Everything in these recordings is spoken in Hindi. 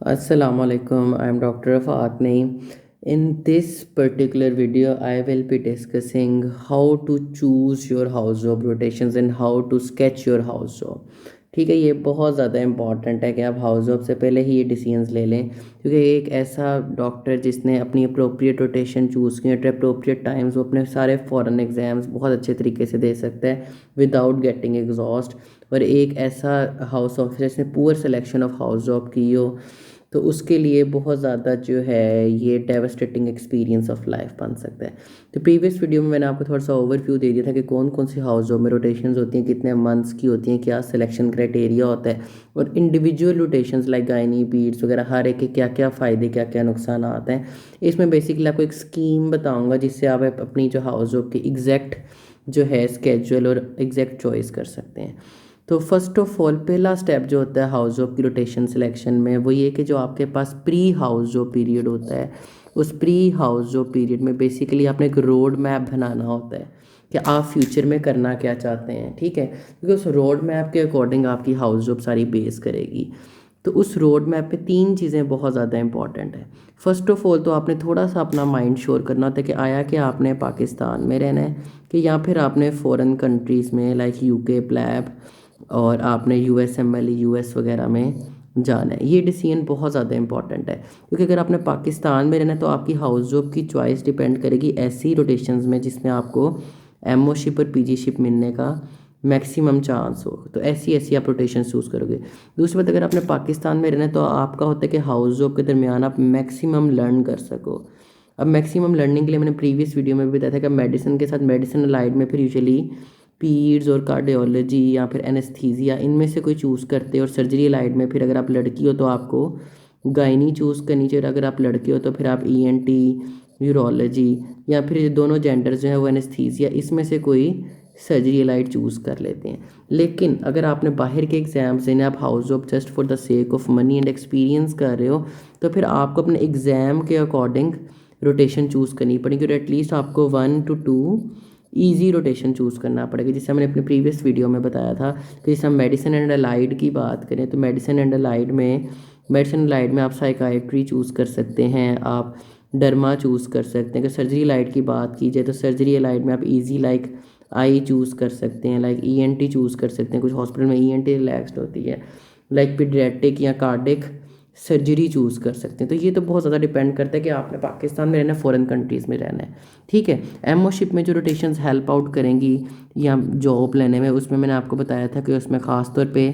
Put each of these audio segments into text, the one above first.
Assalamu alaikum. I'm Dr. Rafat Naeem. In this particular video, I will be discussing how to choose your house job rotations and how to sketch your house job. ठीक है, ये बहुत ज़्यादा इंपॉर्टेंट है कि आप हाउस जॉब से पहले ही ये डिसीजंस ले लें, क्योंकि एक ऐसा डॉक्टर जिसने अपनी अप्रोप्रिएट रोटेशन चूज़ की एट अप्रोप्रिएट टाइम्स वो अपने सारे फॉरेन एग्ज़ाम्स बहुत अच्छे तरीके से दे सकता है विदाउट गेटिंग एग्जॉस्ट। और एक ऐसा हाउस ऑफिसर जिसने poor selection of house job की हो तो उसके लिए बहुत ज़्यादा जो है ये डेवास्टेटिंग एक्सपीरियंस ऑफ लाइफ बन सकता है। तो प्रीवियस वीडियो में मैंने आपको थोड़ा सा ओवरव्यू दे दिया था कि कौन कौन सी हाउस जॉब में रोटेशंस होती हैं, कितने मंथ्स की होती हैं, क्या सिलेक्शन क्राइटेरिया होता है और इंडिविजुअल रोटेशंस लाइक गायनी पीड्स वगैरह हर एक के क्या क्या फ़ायदे क्या क्या नुकसान आते हैं। इसमें बेसिकली आपको एक स्कीम बताऊँगा जिससे आप अपनी जो हाउस जॉब की एग्जैक्ट जो है स्केड्यूल और एग्जैक्ट चॉइस कर सकते हैं। तो फर्स्ट ऑफ ऑल पहला स्टेप जो होता है हाउस जॉब की रोटेशन सिलेक्शन में वो ये कि जो आपके पास प्री हाउस जॉब पीरियड होता है उस प्री हाउस जॉब पीरियड में बेसिकली आपने एक रोड मैप बनाना होता है कि आप फ्यूचर में करना क्या चाहते हैं। ठीक है, क्योंकि उस रोड मैप के अकॉर्डिंग आपकी हाउस जॉब सारी बेस करेगी। तो उस रोड मैप पे तीन चीज़ें बहुत ज़्यादा इंपॉर्टेंट है। फर्स्ट ऑफ ऑल तो आपने थोड़ा सा अपना माइंड श्योर करना होता है कि आया कि आपने पाकिस्तान में रहना है कि या फिर आपने फ़ॉरेन कंट्रीज़ में लाइक यूके प्लैब और आपने यूएसएमएल यूएस वगैरह में जाना है। ये डिसीजन बहुत ज़्यादा इंपॉर्टेंट है क्योंकि अगर आपने पाकिस्तान में रहना है तो आपकी हाउस जॉब की चॉइस डिपेंड करेगी ऐसी रोटेशंस में जिसमें आपको एमओ शिप और पीजी शिप मिलने का मैक्सिमम चांस हो, तो ऐसी ऐसी आप रोटेशन चूज़ करोगे। दूसरी बात, अगर आपने पाकिस्तान में रहना है तो आपका होता है कि हाउस जॉब के दरमियान आप मैक्सिमम लर्न कर सको। अब मैक्सिमम लर्निंग के लिए मैंने प्रीवियस वीडियो में भी बताया था कि मेडिसिन के साथ मेडिसिन लाइड में फिर यूजुअली पीड्स और कार्डियोलॉजी या फिर एनेस्थीसिया इनमें से कोई चूज़ करते हैं और सर्जरी लाइड में फिर अगर आप लड़की हो तो आपको गायनी चूज़ करनी चाहिए, अगर आप लड़के हो तो फिर आप ईएनटी यूरोलॉजी या फिर ये दोनों जेंडर्स जो है वो एनेस्थीसिया इसमें से कोई सर्जरी लाइट चूज़ कर लेते हैं। लेकिन अगर आपने बाहर के एग्ज़ाम्स देने आप house job just for the sake of money and experience कर रहे हो तो फिर आपको अपने एग्ज़ाम के अकॉर्डिंग रोटेशन चूज़ करनी पड़ेगी और एटलीस्ट आपको 1 to 2 ईजी रोटेशन चूज़ करना पड़ेगा। जैसे मैंने अपने प्रीवियस वीडियो में बताया था कि जैसे हम मेडिसिन एंड अलाइड की बात करें तो मेडिसिन एंड अलाइड में आप साइकाइट्री चूज़ कर सकते हैं, आप डर्मा चूज़ कर सकते हैं। अगर सर्जरी लाइड की बात की जाए तो सर्जरी लाइड में आप इजी लाइक आई चूज़ कर सकते हैं, लाइक ईएनटी चूज़ कर सकते हैं। कुछ हॉस्पिटल में ईएनटी रिलैक्सड होती है, लाइक पीडियाट्रिक या कार्डिक सर्जरी चूज़ कर सकते हैं। तो ये तो बहुत ज़्यादा डिपेंड करता है कि आपने पाकिस्तान में रहना है फॉरेन कंट्रीज़ में रहना है। ठीक है, एमओशिप में जो रोटेशंस हेल्प आउट करेंगी या जॉब लेने में उसमें मैंने आपको बताया था कि उसमें ख़ास तौर पे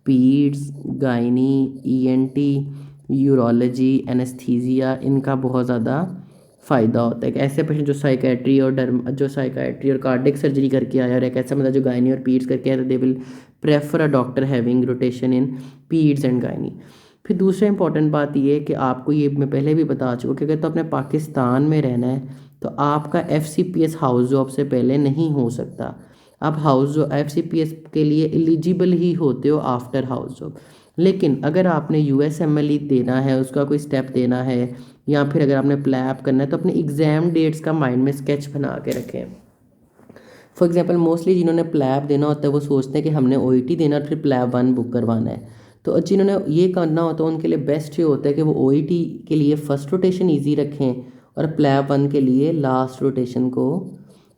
पीड्स गायनी ईएनटी यूरोलॉजी एनेस्थीसिया इनका बहुत ज़्यादा फ़ायदा होता है कि ऐसे पेशेंट जो साइकाइट्री और कार्डिक सर्जरी करके आया और एक ऐसा मतलब जो गायनी और पीड्स करके आया तो they will prefer a doctor having rotation in पीड्स and gynae. फिर दूसरा इंपॉर्टेंट बात ये है कि आपको ये मैं पहले भी बता चुका कि अगर तो अपने पाकिस्तान में रहना है तो आपका एफसीपीएस हाउस जॉब से पहले नहीं हो सकता। आप हाउस जॉब एफसीपीएस के लिए एलिजिबल ही होते हो आफ्टर हाउस जॉब। लेकिन अगर आपने यूएसएमएल देना है उसका कोई स्टेप देना है या फिर अगर आपने प्लैप करना है तो अपने एग्ज़ाम डेट्स का माइंड में स्केच बना के रखें। फॉर एग्जांपल मोस्टली जिन्होंने प्लैब देना होता है वो सोचते हैं कि हमने ओईटी देना और फिर प्लैब 1 बुक करवाना है। तो जिन्होंने ये करना होता है उनके लिए बेस्ट ये होता है कि वो ओईटी के लिए फ़र्स्ट रोटेशन ईजी रखें और प्लैब 1 के लिए लास्ट रोटेशन को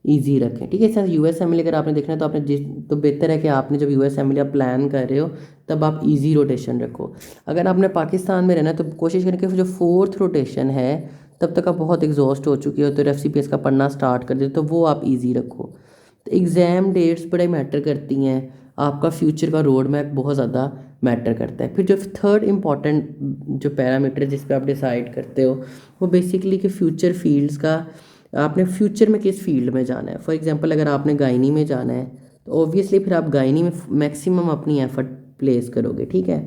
ईजी रखें। ठीक है, इस यूएसएमएल अगर आपने देखना है तो आपने जिस तो बेहतर है कि आपने जब यूएसएमएल आप प्लान कर रहे हो तब आप ईजी रोटेशन रखो। अगर आपने पाकिस्तान में रहना है तो कोशिश करें कि जो फोर्थ रोटेशन है तब तक आप बहुत एग्जॉस्ट हो चुकी हो तो एफसीपीएस का पढ़ना स्टार्ट कर दे तो वो आप ईजी रखो। तो एग्ज़ाम डेट्स बड़े मैटर करती हैं, आपका फ्यूचर का रोड मैप बहुत ज़्यादा मैटर करता है। फिर जो थर्ड इम्पॉर्टेंट जो पैरामीटर जिस पे आप डिसाइड करते हो वो बेसिकली कि फ्यूचर फील्ड्स का आपने फ्यूचर में किस फील्ड में जाना है। फॉर एग्जांपल अगर आपने गायनी में जाना है तो ऑब्वियसली फिर आप गायनी में मैक्सिमम अपनी एफर्ट प्लेस करोगे। ठीक है,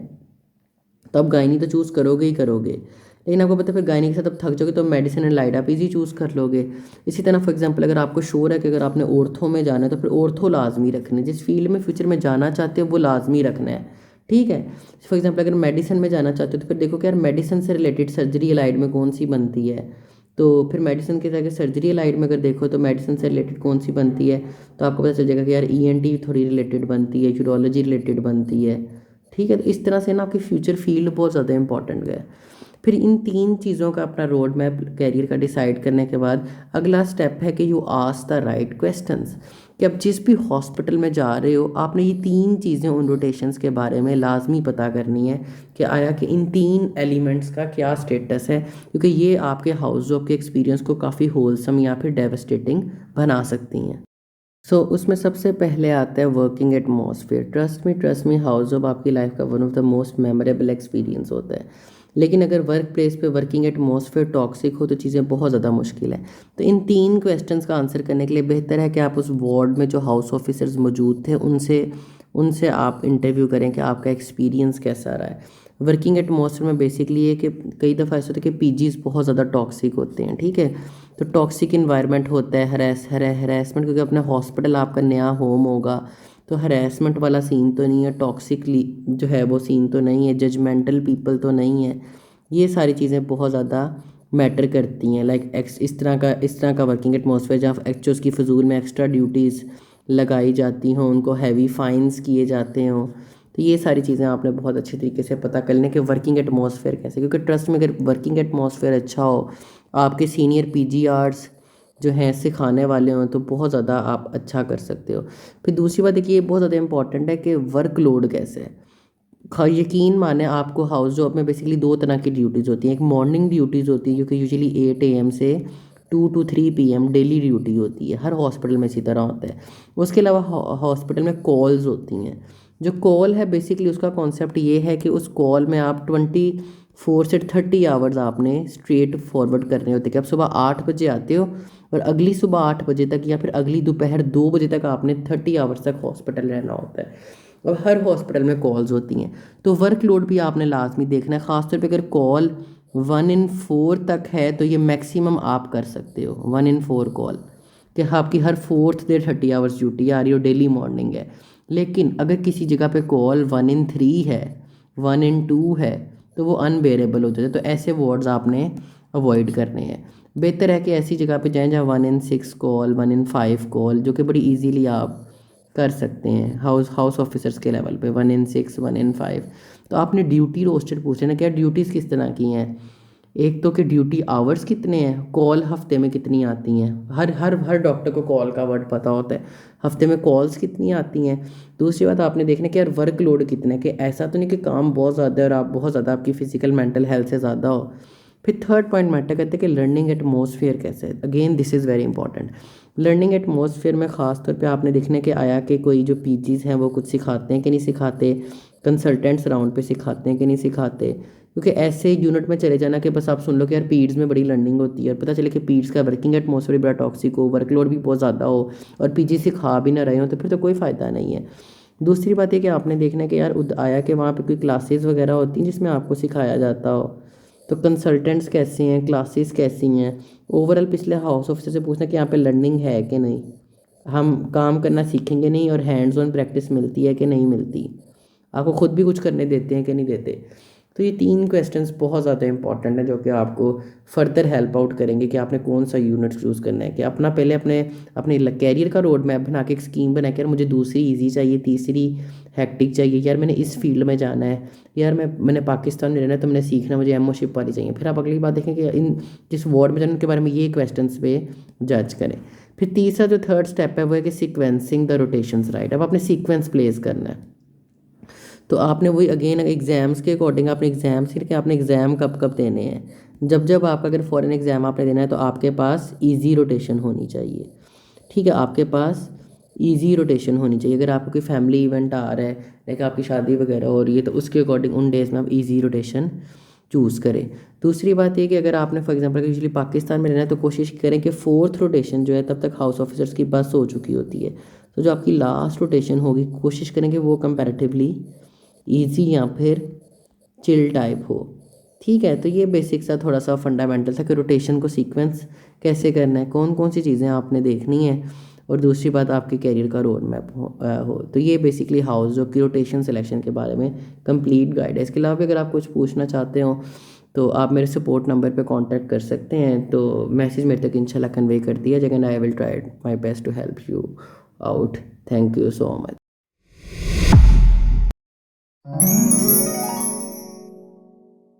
तो आप गायनी तो चूज़ करोगे ही करोगे, लेकिन आपको पता है फिर गायनी के साथ आप थक जाओगे तो मेडिसिन एंड लाइट आप इजी चूज़ कर लोगे। इसी तरह फॉर एग्जांपल अगर आपको श्योर है कि अगर आपने ऑर्थो में जाना है तो फिर ऑर्थो लाजमी रखना है, जिस फील्ड में फ्यूचर में जाना चाहते हो वो लाजमी रखना है। ठीक है, फॉर एग्जांपल अगर मेडिसिन में जाना चाहते हो तो फिर देखो कि यार मेडिसिन से रिलेटेड सर्जरी लाइड में कौन सी बनती है, तो फिर मेडिसिन के जगह सर्जरी लाइड में अगर देखो तो मेडिसिन से रिलेटेड कौन सी बनती है तो आपको पता चल जाएगा कि यार ईएनटी थोड़ी रिलेटेड बनती है, यूरोलॉजी रिलेटेड बनती है। ठीक है, तो इस तरह से ना आपकी फ्यूचर फील्ड बहुत ज़्यादा इंपॉर्टेंट है। फिर इन 3 चीज़ों का अपना रोड मैप कैरियर का डिसाइड करने के बाद अगला स्टेप है कि you ask the right questions, कि आप जिस भी हॉस्पिटल में जा रहे हो आपने ये 3 चीज़ें उन रोटेशंस के बारे में लाजमी पता करनी है कि आया कि इन 3 एलिमेंट्स का क्या स्टेटस है, क्योंकि ये आपके हाउस जॉब के एक्सपीरियंस को काफ़ी होलसम या फिर डेवस्टेटिंग बना सकती हैं। उसमें सबसे पहले आता है working atmosphere. Trust me house job आपकी लाइफ का one of the most memorable experience होता है, लेकिन अगर वर्क प्लेस पे वर्किंग एटमॉस्फेयर टॉक्सिक हो तो चीज़ें बहुत ज़्यादा मुश्किल है। तो इन 3 क्वेश्चंस का आंसर करने के लिए बेहतर है कि आप उस वार्ड में जो हाउस ऑफिसर्स मौजूद थे उनसे उनसे आप इंटरव्यू करें कि आपका एक्सपीरियंस कैसा रहा है। वर्किंग एटमॉस्फेयर में बेसिकली ये कि कई दफ़ा ऐसा होता है कि पीजीज़ बहुत ज़्यादा टॉक्सिक होते हैं, ठीक है। तो टॉक्सिक इन्वायरमेंट होता है, हरेसमेंट, क्योंकि अपना हॉस्पिटल आपका नया होम होगा, तो हरेसमेंट वाला सीन तो नहीं है, टॉक्सिकली जो है वो सीन तो नहीं है, जजमेंटल पीपल तो नहीं है। ये सारी चीज़ें बहुत ज़्यादा मैटर करती हैं। लाइक इस तरह का वर्किंग एटमॉस्फेयर जहाँ एक्चुअल्स की फजूल में एक्स्ट्रा ड्यूटीज़ लगाई जाती हों, उनको हैवी फाइन्स किए जाते हों। तो ये सारी चीज़ें आपने बहुत अच्छे तरीके से पता कर लें कि वर्किंग एटमॉस्फेयर कैसे, क्योंकि ट्रस्ट में अगर वर्किंग एटमॉस्फेयर अच्छा हो, आपके सीनियर पीजीआर्स जो हैं सिखाने वाले हों, तो बहुत ज़्यादा आप अच्छा कर सकते हो। फिर दूसरी बात है कि ये बहुत ज़्यादा इंपॉर्टेंट है कि वर्कलोड कैसे है। यकीन माने आपको हाउस जॉब में बेसिकली 2 तरह की ड्यूटीज़ होती हैं। एक मॉर्निंग ड्यूटीज़ होती है जो कि यूजुअली 8 AM से 2 to 3 PM डेली ड्यूटी होती है, हर हॉस्पिटल में इसी तरह होता है। उसके अलावा हॉस्पिटल में कॉल्स होती हैं। जो कॉल है बेसिकली उसका कॉन्सेप्ट ये है कि उस कॉल में आप 24 से 30 आवर्स आपने स्ट्रेट फॉरवर्ड करने होते हैं, कि आप सुबह 8 बजे आते हो और अगली सुबह 8 बजे तक या फिर अगली दोपहर 2 बजे तक आपने 30 आवर्स तक हॉस्पिटल रहना होता है, और हर हॉस्पिटल में कॉल्स होती हैं। तो वर्कलोड भी आपने लाजमी देखना है, ख़ासतौर पे अगर कॉल 1 in 4 तक है तो ये मैक्सिमम आप कर सकते हो, 1 in 4 कॉल, कि आपकी हर 4th डे 30 आवर्स ड्यूटी आ रही हो, डेली मॉर्निंग है। लेकिन अगर किसी जगह पे कॉल 1 in 3 है, 1 in 2 है, तो वो अनबेरेबल हो जाता है। तो ऐसे वार्ड्स आपने अवॉइड करने हैं। बेहतर है कि ऐसी जगह पे जाएं जहाँ 1 in 6 कॉल, 1 in 5 कॉल, जो कि बड़ी ईजीली आप कर सकते हैं हाउस ऑफिसर्स के लेवल पे, 1 in 6, 1 in 5। तो आपने ड्यूटी रोस्टर पूछे ना, क्या ड्यूटीज़ किस तरह की हैं। एक तो कि ड्यूटी आवर्स कितने हैं, कॉल हफ्ते में कितनी आती हैं, हर डॉक्टर को कॉल का वर्ड पता होता है, हफ्ते में कॉल्स कितनी आती हैं। दूसरी बात आपने देखना कि यार वर्कलोड कितना है, कि ऐसा तो नहीं कि काम बहुत ज़्यादा है और आप बहुत ज़्यादा आपकी फिजिकल मेंटल हेल्थ से ज़्यादा हो। फिर थर्ड पॉइंट मैटर करते हैं कि लर्निंग एटमॉस्फेयर कैसे है। Again this is very important. Learning atmosphere में ख़ास तौर पे आपने देखने के आया कि कोई जो पीजीज़ हैं वो कुछ सिखाते हैं कि नहीं सिखाते, कंसल्टेंट्स राउंड पे सिखाते हैं कि नहीं सिखाते। क्योंकि ऐसे यूनिट में चले जाना कि बस आप सुन लो कि यार पीड्स में बड़ी लर्निंग होती है, और पता चले कि पीड्स का वर्किंग एटमॉस्फेयर बड़ा टॉक्सिक हो, वर्कलोड भी बहुत ज़्यादा हो और पीजी सिखा भी ना रहे हो, तो फिर तो कोई फ़ायदा नहीं है। दूसरी बात ये कि आपने देखना है कि यार आया कि वहाँ पे कोई क्लासेस वगैरह होती हैं जिसमें आपको सिखाया जाता हो, तो कंसल्टेंट्स कैसे हैं, क्लासेस कैसी हैं, ओवरऑल पिछले हाउस ऑफिसर से पूछना कि यहाँ पे लर्निंग है कि नहीं, हम काम करना सीखेंगे नहीं, और हैंड्स ऑन प्रैक्टिस मिलती है कि नहीं मिलती, आपको खुद भी कुछ करने देते हैं कि नहीं देते। तो ये 3 क्वेश्चंस बहुत ज़्यादा इंपॉर्टेंट हैं जो कि आपको फर्दर हेल्प आउट करेंगे कि आपने कौन सा यूनिट चूज़ करना है। कि अपना पहले अपने अपने कैरियर का रोड मैप बना के एक स्कीम बना के, यार मुझे दूसरी ईजी चाहिए, तीसरी हैक्टिक चाहिए, यार मैंने इस फील्ड में जाना है, यार मैंने पाकिस्तान में रहना है तो मैंने सीखना, मुझे एमओशिप वाली चाहिए। फिर आप अगली बात देखें कि इन जिस वार्ड में जाने उनके बारे में ये क्वेश्चन पे जज करें। फिर तीसरा जो थर्ड स्टेप है वो है कि सीक्वेंसिंग द रोटेशंस, राइट। अब आपने सीक्वेंस प्लेस करना है, तो आपने वही अगेन एग्ज़ाम्स के अकॉर्डिंग आपने एग्ज़ाम्स कि आपने एग्ज़ाम कब कब देने हैं। जब आपका अगर फॉरेन एग्ज़ाम आपने देना है तो आपके पास इजी रोटेशन होनी चाहिए, ठीक है। आपके पास इजी रोटेशन होनी चाहिए। अगर आपको कोई फैमिली इवेंट आ रहा है, लाइक आपकी शादी वगैरह हो रही है, तो उसके अकॉर्डिंग उन डेज़ में आप इजी रोटेशन चूज़ करें। दूसरी बात ये कि अगर आपने फॉर एग्जांपल यूजुअली पाकिस्तान में रहना है तो कोशिश करें कि 4th रोटेशन जो है तब तक हाउस ऑफिसर्स की बस हो चुकी होती है। तो जो आपकी लास्ट रोटेशन होगी कोशिश करें कि वो कंपैरेटिवली ईजी या फिर चिल टाइप हो, ठीक है। तो ये बेसिक सा थोड़ा सा फंडामेंटल था कि रोटेशन को सीक्वेंस कैसे करना है, कौन कौन सी चीज़ें आपने देखनी है, और दूसरी बात आपके कैरियर का रोड मैप हो। तो ये बेसिकली हाउस जॉब की रोटेशन सिलेक्शन के बारे में कंप्लीट गाइड है। इसके अलावा भी अगर आप कुछ पूछना चाहते हो तो आप मेरे सपोर्ट नंबर पे कांटेक्ट कर सकते हैं, तो मैसेज मेरे तक इंशाल्लाह कन्वे कर दिया जाएगा, and I will try my best to help you out. Thank you so much.